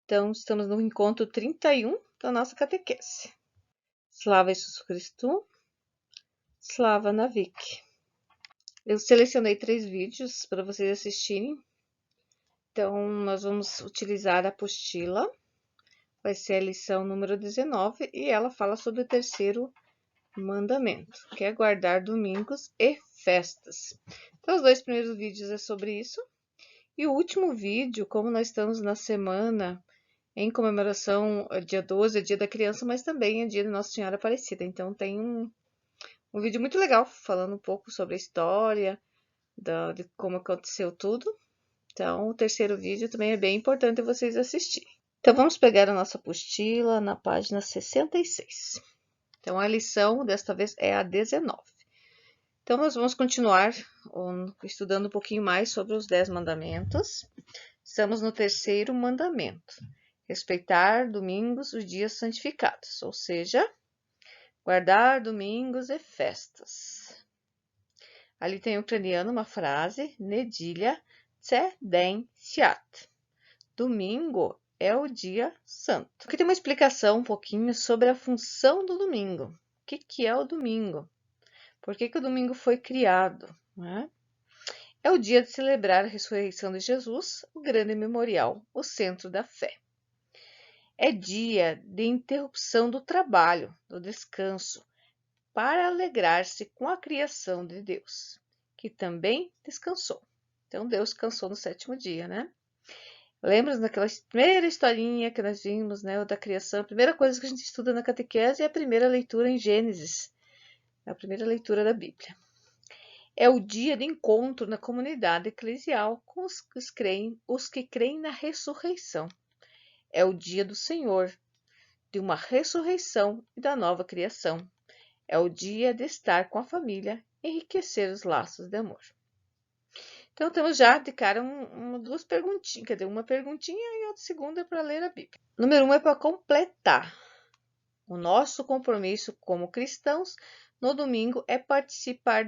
Então, estamos no encontro 31 da nossa catequese. Slava Jesus Christu, Slava Navik. Eu selecionei 3 vídeos para vocês assistirem. Então, nós vamos utilizar a apostila. Vai ser a lição número 19 e ela fala sobre o terceiro mandamento, que é guardar domingos e festas. Então, os 2 primeiros vídeos é sobre isso. E o último vídeo, como nós estamos na semana em comemoração, dia 12 é dia da criança, mas também é dia de Nossa Senhora Aparecida. Então, tem um vídeo muito legal, falando um pouco sobre a história, de como aconteceu tudo. Então, o terceiro vídeo também é bem importante vocês assistirem. Então, vamos pegar a nossa apostila na página 66. Então, a lição desta vez é a 19. Então, nós vamos continuar estudando um pouquinho mais sobre os 10 mandamentos. Estamos no terceiro mandamento. Respeitar domingos, os dias santificados, ou seja, guardar domingos e festas. Ali tem em ucraniano uma frase, Nedilha Tse Den Siat. Domingo é o dia santo. Aqui tem uma explicação um pouquinho sobre a função do domingo. O que é o domingo? Por que o domingo foi criado? Né? É o dia de celebrar a ressurreição de Jesus, o grande memorial, o centro da fé. É dia de interrupção do trabalho, do descanso, para alegrar-se com a criação de Deus, que também descansou. Então, Deus descansou no 7º dia, né? Lembra daquela primeira historinha que nós vimos, né, da criação? A primeira coisa que a gente estuda na catequese é a primeira leitura em Gênesis, a primeira leitura da Bíblia. É o dia de encontro na comunidade eclesial com os que creem na ressurreição. É o dia do Senhor, de uma ressurreição e da nova criação. É o dia de estar com a família, enriquecer os laços de amor. Então, temos já de cara 2 perguntinhas, quer dizer, uma perguntinha e a segunda é para ler a Bíblia. Número 1 é para completar. O nosso compromisso como cristãos no domingo é participar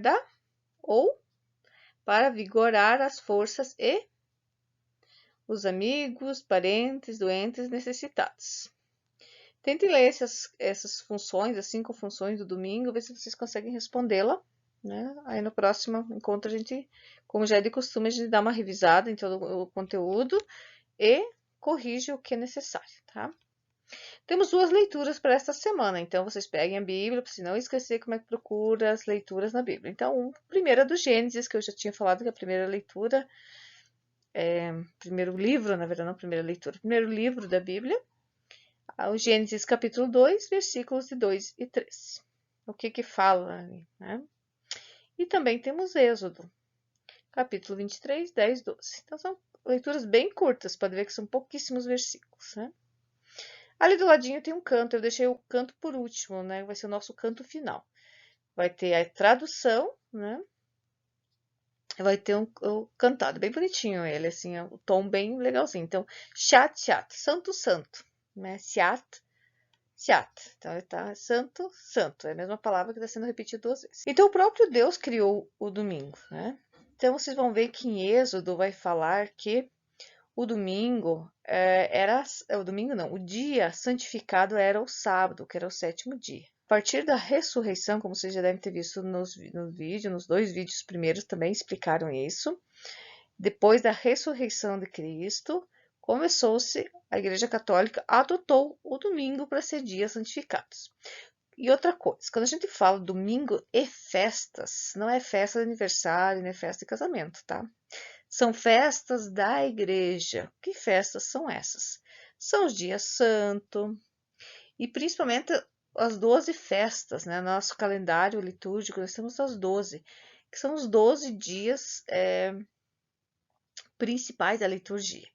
ou para vigorar as forças e os amigos, parentes, doentes, necessitados. Tentem ler essas funções, as 5 funções do domingo, ver se vocês conseguem respondê-la. Né? Aí no próximo encontro a gente, como já é de costume, a gente dá uma revisada em todo o conteúdo e corrige o que é necessário, tá? Temos 2 leituras para esta semana, então vocês peguem a Bíblia, para não esquecer como é que procura as leituras na Bíblia. Então, primeira do Gênesis, que eu já tinha falado que a primeira leitura, primeiro livro, na verdade não primeira leitura, primeiro livro da Bíblia, o Gênesis capítulo 2, versículos de 2 e 3. O que fala ali, né? E também temos Êxodo, capítulo 23, 10, 12. Então, são leituras bem curtas, pode ver que são pouquíssimos versículos, né? Ali do ladinho tem um canto, eu deixei o canto por último, né? Vai ser o nosso canto final. Vai ter a tradução, né? Vai ter um cantado, bem bonitinho ele, assim, o tom bem legalzinho. Então, Shat, Shat, santo, santo, né? Siat, Siat. Então, ele tá santo, santo. É a mesma palavra que está sendo repetida 2 vezes. Então, o próprio Deus criou o domingo, né? Então, vocês vão ver que em Êxodo vai falar que o domingo o dia santificado era o sábado, que era o 7º dia. A partir da ressurreição, como vocês já devem ter visto no vídeo, nos 2 vídeos primeiros também explicaram isso. Depois da ressurreição de Cristo, a Igreja Católica adotou o domingo para ser dia santificados. E outra coisa, quando a gente fala domingo e festas, não é festa de aniversário, nem festa de casamento, tá? São festas da igreja. Que festas são essas? São os dias santos e principalmente as 12 festas, né? Nosso calendário litúrgico, nós temos as 12, que são os 12 dias principais da liturgia.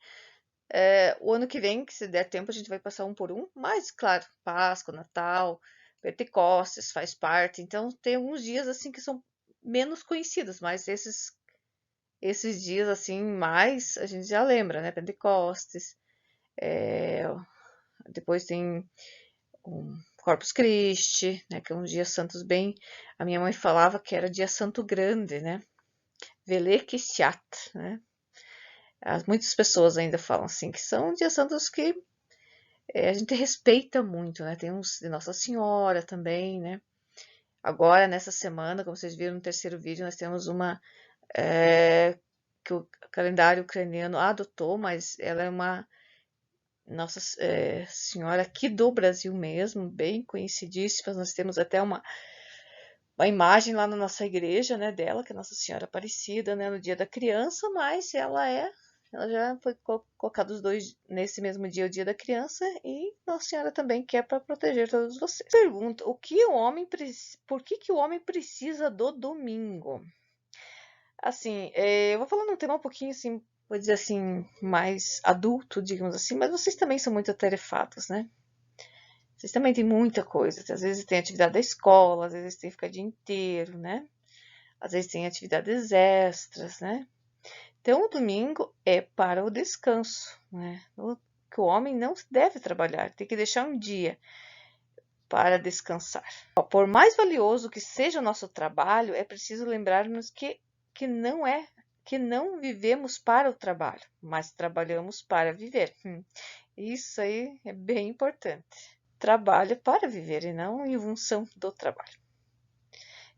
O ano que vem, que se der tempo, a gente vai passar um por um, mas claro, Páscoa, Natal, Pentecostes faz parte, então tem alguns dias assim que são menos conhecidos, mas esses dias assim mais a gente já lembra, né? Pentecostes, depois tem o Corpus Christi, né? Que é um dia santos bem. A minha mãe falava que era dia santo grande, né? Velekisiat, né? Muitas pessoas ainda falam assim que são dias santos que a gente respeita muito, né? Tem uns de Nossa Senhora também, né? Agora, nessa semana, como vocês viram no terceiro vídeo, nós temos uma que o calendário ucraniano adotou, mas ela é uma Nossa Senhora aqui do Brasil mesmo, bem conhecidíssima. Nós temos até uma imagem lá na nossa igreja, né, dela, que é Nossa Senhora Aparecida, né, no Dia da Criança, mas ela já foi colocada os dois nesse mesmo dia, o Dia da Criança, e Nossa Senhora também quer para proteger todos vocês. Pergunta: por que que o homem precisa do domingo? Assim, eu vou falando um tema um pouquinho assim, vou dizer assim, mais adulto, digamos assim, mas vocês também são muito atarefados, né? Vocês também têm muita coisa. Às vezes tem atividade da escola, às vezes tem que ficar o dia inteiro, né? Às vezes tem atividades extras, né? Então, o domingo é para o descanso, né? Que o homem não deve trabalhar, tem que deixar um dia para descansar. Por mais valioso que seja o nosso trabalho, é preciso lembrarmos que não vivemos para o trabalho, mas trabalhamos para viver. Isso aí é bem importante. Trabalho para viver e não em função do trabalho.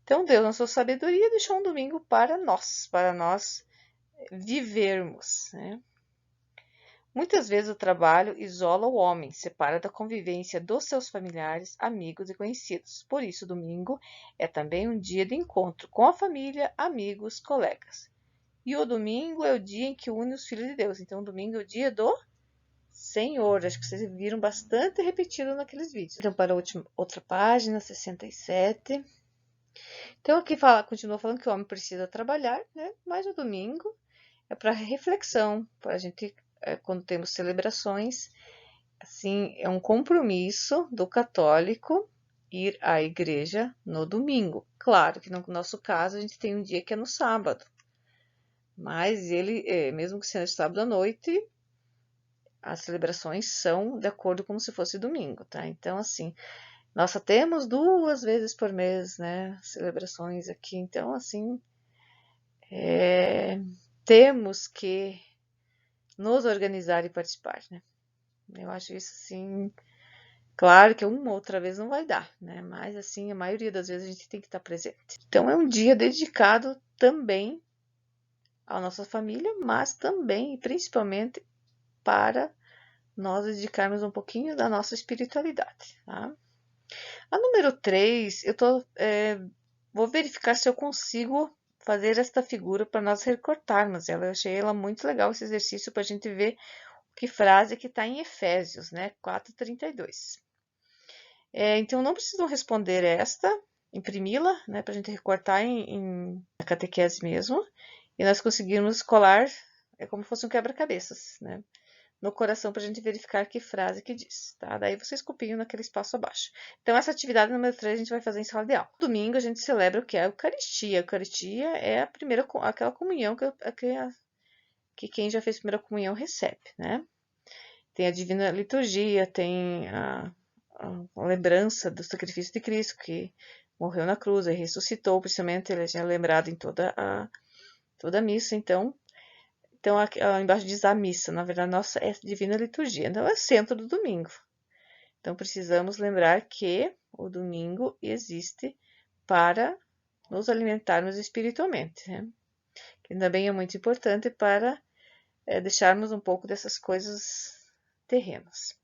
Então, Deus, na sua sabedoria, deixou um domingo para nós vivermos, né? Muitas vezes o trabalho isola o homem, separa da convivência dos seus familiares, amigos e conhecidos. Por isso, o domingo é também um dia de encontro com a família, amigos, colegas. E o domingo é o dia em que une os filhos de Deus. Então, o domingo é o dia do Senhor. Acho que vocês viram bastante repetido naqueles vídeos. Então, para a outra página, 67. Então, aqui continua falando que o homem precisa trabalhar, né? Mas o domingo é para reflexão, para a gente, quando temos celebrações, assim, é um compromisso do católico ir à igreja no domingo. Claro que no nosso caso a gente tem um dia que é no sábado, mas ele, mesmo que seja sábado à noite, as celebrações são de acordo como se fosse domingo, tá? Então, assim, nós só temos 2 vezes por mês, né, celebrações aqui, então, assim, temos que nos organizar e participar, né? Eu acho isso, assim, claro que uma outra vez não vai dar, né? Mas, assim, a maioria das vezes a gente tem que estar presente. Então, é um dia dedicado também à nossa família, mas também e principalmente para nós dedicarmos um pouquinho da nossa espiritualidade, tá? A número 3, vou verificar se eu consigo fazer esta figura para nós recortarmos ela. Eu achei ela muito legal, esse exercício, para a gente ver que frase que está em Efésios, né? 4:32. Então, não precisam responder esta, imprimi-la, né? Para a gente recortar na catequese mesmo. E nós conseguirmos colar, como se fosse um quebra-cabeças, né? No coração para a gente verificar que frase que diz, tá? Daí vocês copiam naquele espaço abaixo. Então, essa atividade número 3 a gente vai fazer em sala de aula. Domingo a gente celebra o que é a Eucaristia. A Eucaristia é aquela comunhão que quem já fez primeira comunhão recebe, né? Tem a Divina Liturgia, tem a lembrança do sacrifício de Cristo, que morreu na cruz e ressuscitou, principalmente ele é lembrado em toda a missa, então aqui, embaixo diz a missa, na verdade, nossa é Divina Liturgia, então é o centro do domingo. Então, precisamos lembrar que o domingo existe para nos alimentarmos espiritualmente, né? Que também é muito importante para deixarmos um pouco dessas coisas terrenas.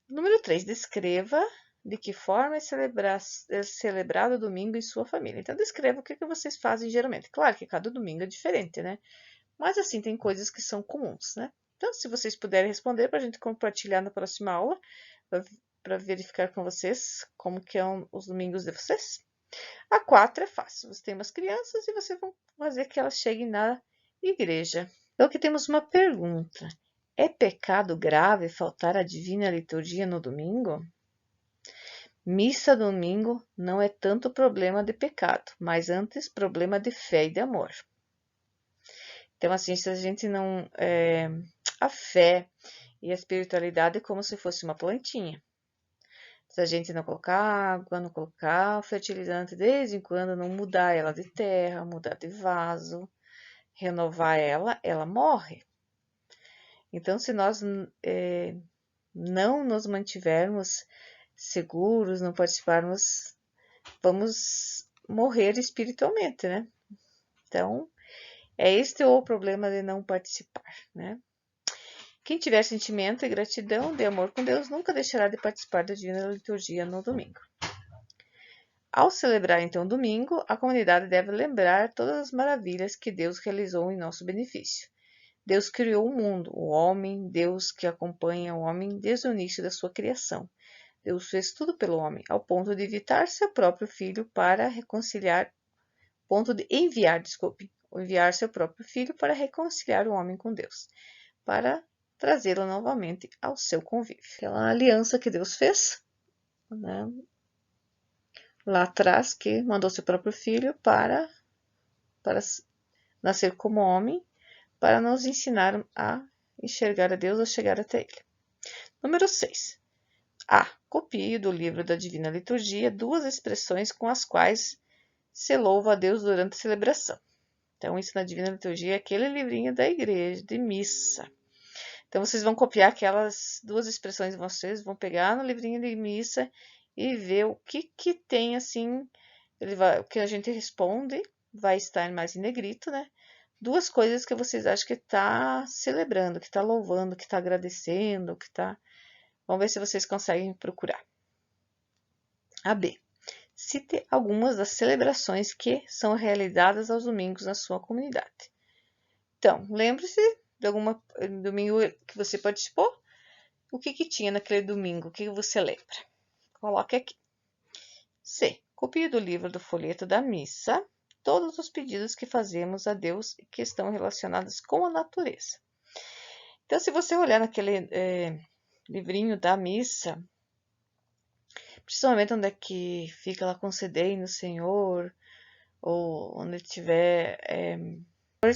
Número 3, descreva de que forma é celebrado o domingo em sua família. Então, descreva o que vocês fazem geralmente. Claro que cada domingo é diferente, né? Mas, assim, tem coisas que são comuns, né? Então, se vocês puderem responder para a gente compartilhar na próxima aula, para verificar com vocês como que são os domingos de vocês. A 4 é fácil. Você tem umas crianças e vocês vão fazer que elas cheguem na igreja. Então, aqui temos uma pergunta. É pecado grave faltar à divina liturgia no domingo? Missa domingo não é tanto problema de pecado, mas antes problema de fé e de amor. Então, assim, se a gente não... a fé e a espiritualidade é como se fosse uma plantinha. Se a gente não colocar água, não colocar fertilizante, de vez em quando não mudar ela de terra, mudar de vaso, renovar ela morre. Então, se nós não nos mantivermos seguros, não participarmos, vamos morrer espiritualmente, né? Então, é este o problema de não participar, né? Quem tiver sentimento e gratidão de amor com Deus nunca deixará de participar da divina liturgia no domingo. Ao celebrar então o domingo, a comunidade deve lembrar todas as maravilhas que Deus realizou em nosso benefício. Deus criou o mundo, o homem, Deus que acompanha o homem desde o início da sua criação. Deus fez tudo pelo homem, ao ponto de evitar seu próprio filho para reconciliar, enviar seu próprio filho para reconciliar o homem com Deus, para trazê-lo novamente ao seu convívio. Aquela aliança que Deus fez, né, lá atrás, que mandou seu próprio filho para nascer como homem, para nos ensinar a enxergar a Deus, a chegar até Ele. Número 6. Copie do livro da Divina Liturgia 2 expressões com as quais se louva a Deus durante a celebração. Então, isso na Divina Liturgia é aquele livrinho da igreja, de missa. Então, vocês vão copiar aquelas 2 expressões, vocês vão pegar no livrinho de missa e ver o que tem, assim, o que a gente responde, vai estar mais em negrito, né? 2 coisas que vocês acham que está celebrando, que está louvando, que está agradecendo, que está... Vamos ver se vocês conseguem procurar. B. Cite algumas das celebrações que são realizadas aos domingos na sua comunidade. Então, lembre-se de algum domingo que você participou. O que tinha naquele domingo? O que você lembra? Coloque aqui. C. Copie do livro do folheto da missa todos os pedidos que fazemos a Deus e que estão relacionados com a natureza. Então, se você olhar naquele livrinho da missa, principalmente onde é que fica lá concedei no Senhor, ou onde tiver...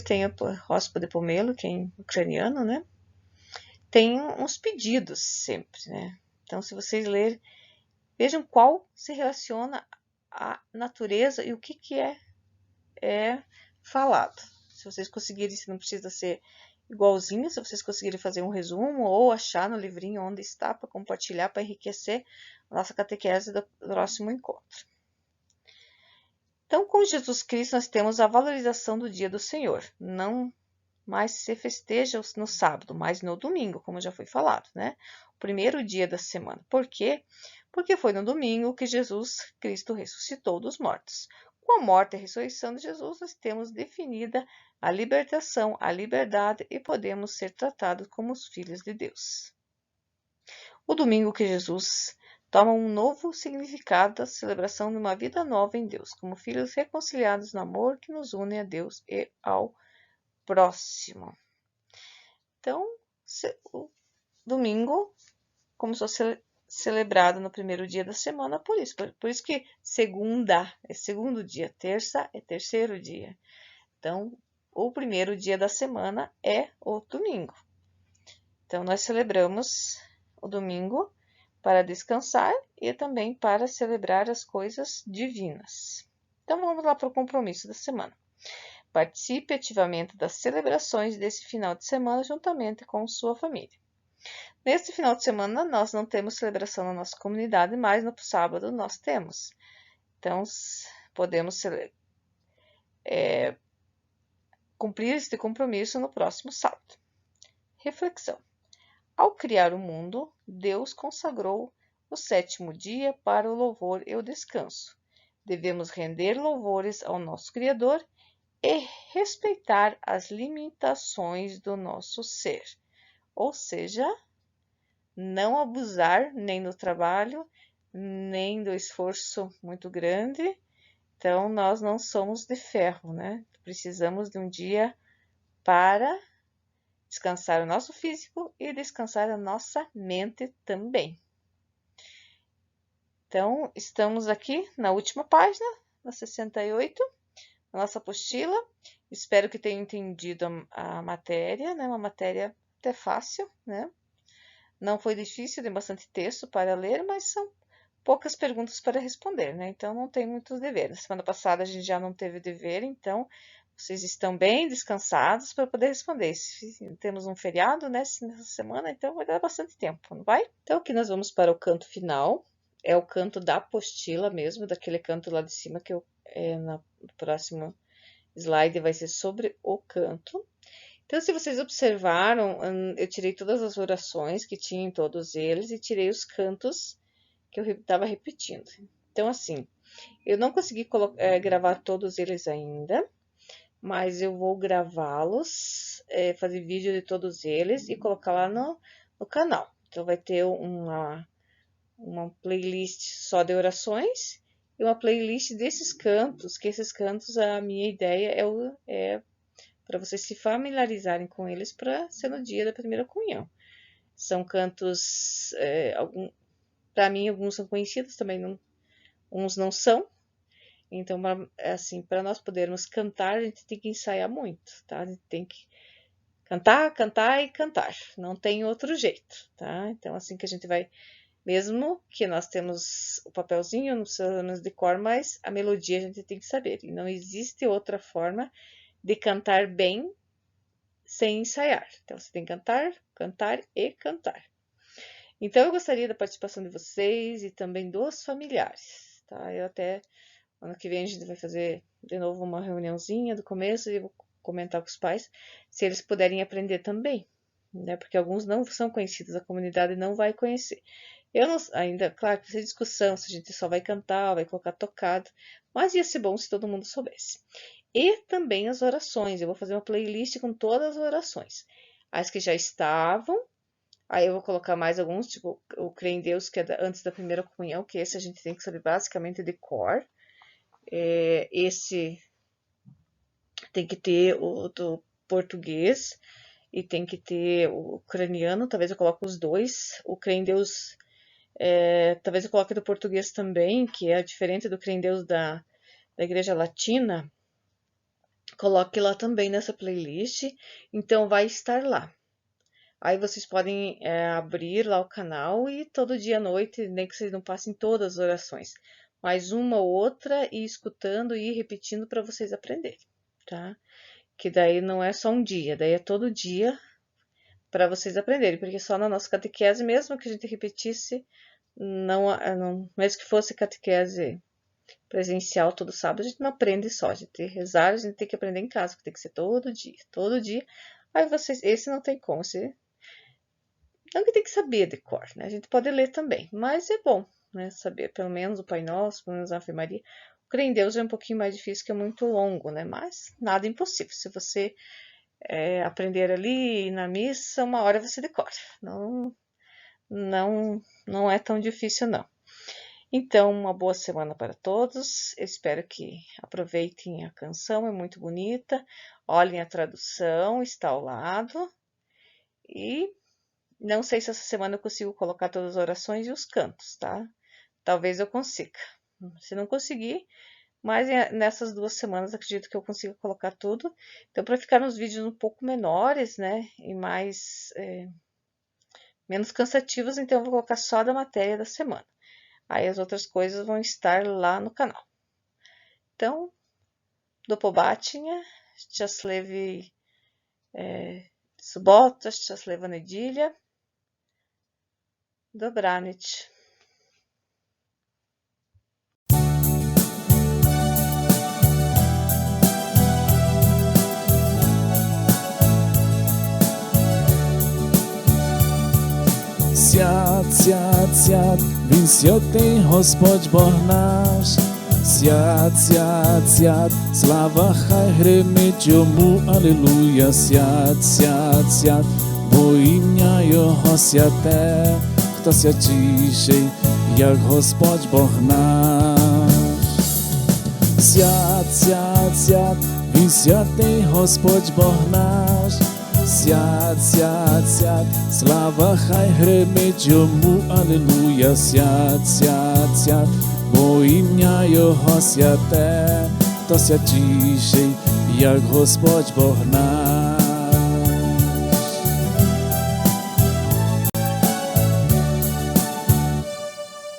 tem o Róspo de Pomelo, que é em ucraniano, né? Tem uns pedidos sempre, né? Então, se vocês lerem, vejam qual se relaciona à natureza e o que é falado. Se vocês conseguirem, se não precisa ser igualzinho, se vocês conseguirem fazer um resumo ou achar no livrinho onde está para compartilhar, para enriquecer a nossa catequese do próximo encontro. Então, com Jesus Cristo, nós temos a valorização do dia do Senhor. Não mais se festeja no sábado, mas no domingo, como já foi falado, né? O primeiro dia da semana. Por quê? Porque foi no domingo que Jesus Cristo ressuscitou dos mortos. Com a morte e a ressurreição de Jesus, nós temos definida a libertação, a liberdade e podemos ser tratados como os filhos de Deus. O domingo que Jesus toma um novo significado da celebração de uma vida nova em Deus, como filhos reconciliados no amor que nos une a Deus e ao próximo. Então, o domingo começou a ser celebrado no primeiro dia da semana, por isso que segunda é segundo dia, terça é terceiro dia. Então, o primeiro dia da semana é o domingo. Então, nós celebramos o domingo para descansar e também para celebrar as coisas divinas. Então, vamos lá para o compromisso da semana. Participe ativamente das celebrações desse final de semana juntamente com sua família. Neste final de semana, nós não temos celebração na nossa comunidade, mas no sábado nós temos. Então, podemos cumprir este compromisso no próximo sábado. Reflexão. Ao criar o mundo, Deus consagrou o 7º dia para o louvor e o descanso. Devemos render louvores ao nosso Criador e respeitar as limitações do nosso ser, ou seja, não abusar nem do trabalho, nem do esforço muito grande. Então, nós não somos de ferro, né? Precisamos de um dia para descansar o nosso físico e descansar a nossa mente também. Então, estamos aqui na última página, na 68, na nossa apostila. Espero que tenham entendido a matéria, né? Uma matéria até fácil, né? Não foi difícil, tem bastante texto para ler, mas são poucas perguntas para responder, né? Então, não tem muitos deveres. Na semana passada a gente já não teve dever, então vocês estão bem descansados para poder responder. Temos um feriado, né, nessa semana, então vai dar bastante tempo, não vai? Então aqui nós vamos para o canto final. É o canto da apostila mesmo, daquele canto lá de cima que no próximo slide vai ser sobre o canto. Então, se vocês observaram, eu tirei todas as orações que tinha em todos eles e tirei os cantos que eu estava repetindo. Então, assim, eu não consegui gravar todos eles ainda, mas eu vou gravá-los, fazer vídeo de todos eles e colocar lá no canal. Então, vai ter uma playlist só de orações e uma playlist desses cantos, que esses cantos, a minha ideia é para vocês se familiarizarem com eles para ser no dia da primeira comunhão. São cantos, para mim, alguns são conhecidos, também uns não são. Então, assim, para nós podermos cantar, a gente tem que ensaiar muito, tá? A gente tem que cantar, cantar e cantar. Não tem outro jeito, tá? Então, assim que a gente vai, mesmo que nós temos o papelzinho, não sabemos de cor, mas a melodia a gente tem que saber. E não existe outra forma de cantar bem sem ensaiar. Então, você tem que cantar, cantar e cantar. Então, eu gostaria da participação de vocês e também dos familiares, tá? Eu até, ano que vem, a gente vai fazer de novo uma reuniãozinha do começo e eu vou comentar com os pais se eles puderem aprender também, né? Porque alguns não são conhecidos, a comunidade não vai conhecer. Eu não, ainda, claro, precisa de discussão, se a gente só vai cantar, vai colocar tocado, mas ia ser bom se todo mundo soubesse. E também as orações, eu vou fazer uma playlist com todas as orações. As que já estavam, aí eu vou colocar mais alguns, tipo o Creio em Deus, que é antes da primeira comunhão, que esse a gente tem que saber basicamente de cor. Esse tem que ter o do português e tem que ter o ucraniano, talvez eu coloque os dois. O Creio em Deus, talvez eu coloque do português também, que é diferente do Creio em Deus da Igreja Latina. Coloque lá também nessa playlist, então vai estar lá. Aí vocês podem abrir lá o canal e todo dia à noite, nem que vocês não passem todas as orações, mas uma ou outra e escutando e repetindo para vocês aprenderem, tá? Que daí não é só um dia, daí é todo dia para vocês aprenderem, porque só na nossa catequese, mesmo que a gente repetisse, mesmo que fosse catequese presencial todo sábado, a gente não aprende só, a gente rezar, a gente tem que aprender em casa, tem que ser todo dia. Aí vocês, esse não tem como, não que tem que saber de cor, né? A gente pode ler também, mas é bom, né? Saber pelo menos o Pai Nosso, pelo menos a Ave Maria. O Creio em Deus é um pouquinho mais difícil, que é muito longo, né? Mas nada impossível. Se você aprender ali na missa, uma hora você decora. Não é tão difícil, não. Então, uma boa semana para todos. Eu espero que aproveitem a canção, é muito bonita. Olhem a tradução, está ao lado. E não sei se essa semana eu consigo colocar todas as orações e os cantos, tá? Talvez eu consiga. Se não conseguir, mas nessas 2 semanas acredito que eu consiga colocar tudo. Então, para ficar nos vídeos um pouco menores, né? E menos cansativos, então eu vou colocar só da matéria da semana. Aí as outras coisas vão estar lá no canal. Então, do pobacenia, szczęśliwy sobota, szczęśliwa niedziela, dobranoc. Свят, він святий Господь Бог наш. Свят, слава хай гримить йому, алілуя. Свят, бо ім'я його святе, хто святіший, як Господь Бог наш. Свят, він святий Господь Бог наш. Свят, слава хай гримить йому, алілуя. Свят, бо ім'я його святе, хто святіший, як Господь Бог наш.